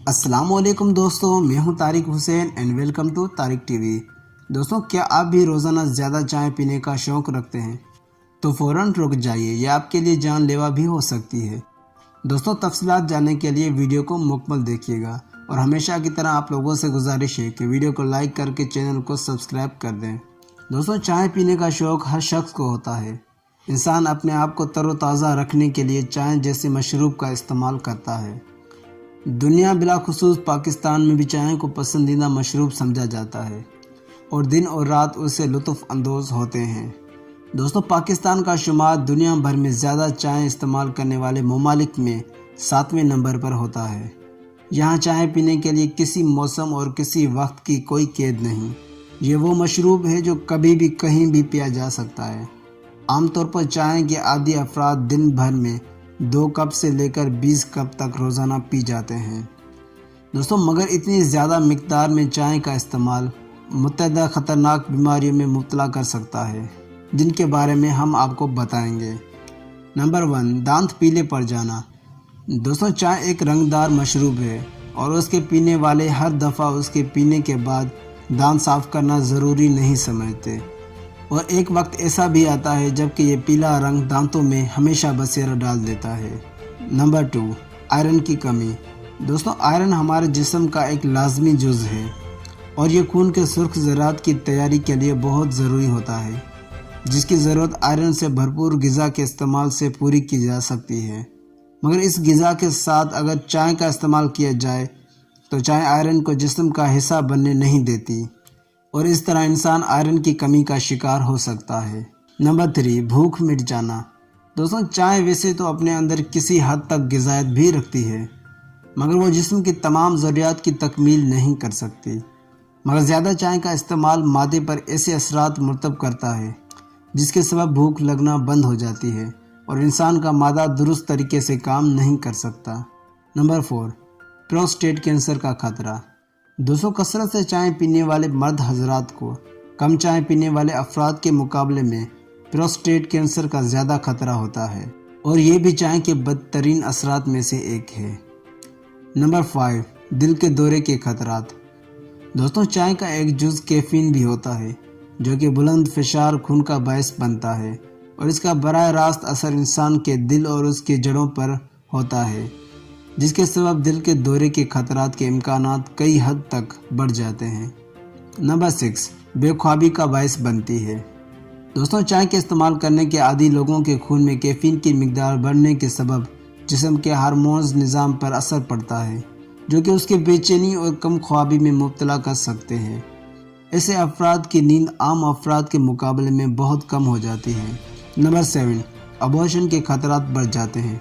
السلام علیکم دوستوں، میں ہوں Tariq Hussain and welcome to Tariq T V. دوستوں، کیا آپ بھی روزانہ زیادہ چائے پینے کا شوق رکھتے ہیں؟ تو فوراً رک جائیے، یہ آپ کے لیے جان لیوا بھی ہو سکتی ہے۔ دوستوں، تفصیلات جاننے کے لیے ویڈیو کو مکمل دیکھیے گا، اور ہمیشہ کی طرح آپ لوگوں سے گزارش ہے کہ ویڈیو کو لائک کر کے چینل کو سبسکرائب کر دیں۔ دوستوں، چائے پینے کا شوق ہر شخص کو ہوتا ہے۔ انسان اپنے آپ کو تر و تازہ رکھنے کے لیے چائے جیسے مشروب کا استعمال کرتا ہے۔ دنیا بلاخصوص پاکستان میں بھی چائے کو پسندیدہ مشروب سمجھا جاتا ہے، اور دن اور رات اس سے لطف اندوز ہوتے ہیں۔ دوستوں، پاکستان کا شمار دنیا بھر میں زیادہ چائے استعمال کرنے والے ممالک میں 7ویں نمبر پر ہوتا ہے۔ یہاں چائے پینے کے لیے کسی موسم اور کسی وقت کی کوئی قید نہیں۔ یہ وہ مشروب ہے جو کبھی بھی کہیں بھی پیا جا سکتا ہے۔ عام طور پر چائے کے عادی افراد دن بھر میں 2 کپ سے لے کر 20 کپ تک روزانہ پی جاتے ہیں۔ دوستوں، مگر اتنی زیادہ مقدار میں چائے کا استعمال متعدد خطرناک بیماریوں میں مبتلا کر سکتا ہے، جن کے بارے میں ہم آپ کو بتائیں گے۔ نمبر 1، دانت پیلے پڑ جانا۔ دوستوں، چائے ایک رنگدار مشروب ہے، اور اس کے پینے والے ہر دفعہ اس کے پینے کے بعد دانت صاف کرنا ضروری نہیں سمجھتے، اور ایک وقت ایسا بھی آتا ہے جب کہ یہ پیلا رنگ دانتوں میں ہمیشہ بسیرا ڈال دیتا ہے۔ نمبر 2، آئرن کی کمی۔ دوستوں، آئرن ہمارے جسم کا ایک لازمی جز ہے، اور یہ خون کے سرخ ذرات کی تیاری کے لیے بہت ضروری ہوتا ہے، جس کی ضرورت آئرن سے بھرپور غذا کے استعمال سے پوری کی جا سکتی ہے۔ مگر اس غذا کے ساتھ اگر چائے کا استعمال کیا جائے تو چائے آئرن کو جسم کا حصہ بننے نہیں دیتی، اور اس طرح انسان آئرن کی کمی کا شکار ہو سکتا ہے۔ نمبر 3، بھوک مٹ جانا۔ دوستوں، چائے ویسے تو اپنے اندر کسی حد تک غذائیت بھی رکھتی ہے، مگر وہ جسم کی تمام ضروریات کی تکمیل نہیں کر سکتی۔ مگر زیادہ چائے کا استعمال معدے پر ایسے اثرات مرتب کرتا ہے جس کے سبب بھوک لگنا بند ہو جاتی ہے، اور انسان کا معدہ درست طریقے سے کام نہیں کر سکتا۔ نمبر 4، پروسٹیٹ کینسر کا خطرہ۔ دوستوں، کثرت سے چائے پینے والے مرد حضرات کو کم چائے پینے والے افراد کے مقابلے میں پروسٹیٹ کینسر کا زیادہ خطرہ ہوتا ہے، اور یہ بھی چائے کے بدترین اثرات میں سے ایک ہے۔ نمبر 5، دل کے دورے کے خطرات۔ دوستوں، چائے کا ایک جز کیفین بھی ہوتا ہے، جو کہ بلند فشار خون کا باعث بنتا ہے، اور اس کا براہ راست اثر انسان کے دل اور اس کی جڑوں پر ہوتا ہے، جس کے سبب دل کے دورے کے خطرات کے امکانات کئی حد تک بڑھ جاتے ہیں۔ نمبر 6، بے خوابی کا باعث بنتی ہے۔ دوستوں، چائے کے استعمال کرنے کے عادی لوگوں کے خون میں کیفین کی مقدار بڑھنے کے سبب جسم کے ہارمونز نظام پر اثر پڑتا ہے، جو کہ اس کے بے چینی اور کم خوابی میں مبتلا کر سکتے ہیں۔ ایسے افراد کی نیند عام افراد کے مقابلے میں بہت کم ہو جاتی ہے۔ نمبر 7، ابورشن کے خطرات بڑھ جاتے ہیں۔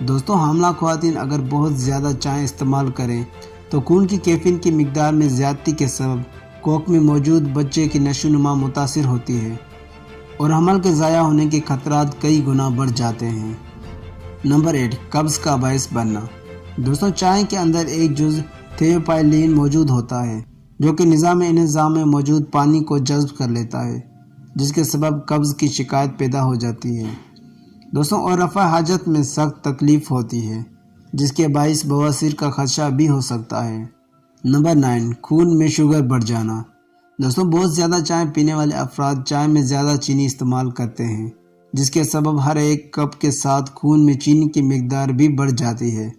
دوستوں، حاملہ خواتین اگر بہت زیادہ چائے استعمال کریں تو خون کی کیفین کی مقدار میں زیادتی کے سبب کوکھ میں موجود بچے کی نشو و نما متاثر ہوتی ہے، اور حمل کے ضائع ہونے کے خطرات کئی گنا بڑھ جاتے ہیں۔ نمبر 8، قبض کا باعث بننا۔ دوستوں، چائے کے اندر ایک جز تھیوپائلین موجود ہوتا ہے، جو کہ نظام انہضام میں موجود پانی کو جذب کر لیتا ہے، جس کے سبب قبض کی شکایت پیدا ہو جاتی ہے۔ دوستوں، اور رفع حاجت میں سخت تکلیف ہوتی ہے، جس کے باعث بواسیر کا خدشہ بھی ہو سکتا ہے۔ نمبر 9، خون میں شوگر بڑھ جانا۔ دوستوں، بہت زیادہ چائے پینے والے افراد چائے میں زیادہ چینی استعمال کرتے ہیں، جس کے سبب ہر ایک کپ کے ساتھ خون میں چینی کی مقدار بھی بڑھ جاتی ہے،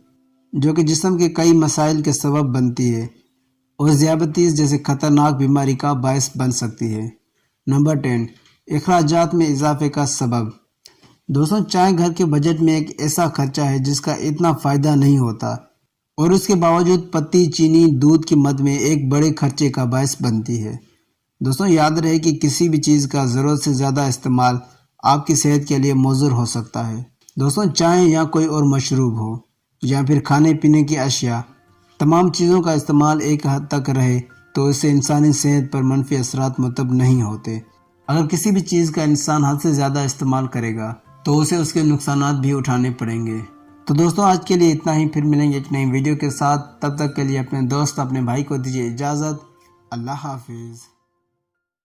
جو کہ جسم کے کئی مسائل کے سبب بنتی ہے، اور ذیابیطس جیسے خطرناک بیماری کا باعث بن سکتی ہے۔ نمبر 10، اخراجات میں اضافے کا سبب۔ دوستوں، چائے گھر کے بجٹ میں ایک ایسا خرچہ ہے جس کا اتنا فائدہ نہیں ہوتا، اور اس کے باوجود پتی، چینی، دودھ کی مد میں ایک بڑے خرچے کا باعث بنتی ہے۔ دوستوں، یاد رہے کہ کسی بھی چیز کا ضرورت سے زیادہ استعمال آپ کی صحت کے لیے مضر ہو سکتا ہے۔ دوستوں، چائے یا کوئی اور مشروب ہو، یا پھر کھانے پینے کی اشیاء، تمام چیزوں کا استعمال ایک حد تک رہے تو اس سے انسانی صحت پر منفی اثرات مرتب نہیں ہوتے۔ اگر کسی بھی چیز کا انسان حد سے زیادہ استعمال کرے گا تو اسے اس کے نقصانات بھی اٹھانے پڑیں گے۔ تو دوستوں، آج کے لیے اتنا ہی، پھر ملیں گے ایک نئی ویڈیو کے ساتھ۔ تب تک کے لیے اپنے دوست، اپنے بھائی کو دیجیے اجازت۔ اللہ حافظ۔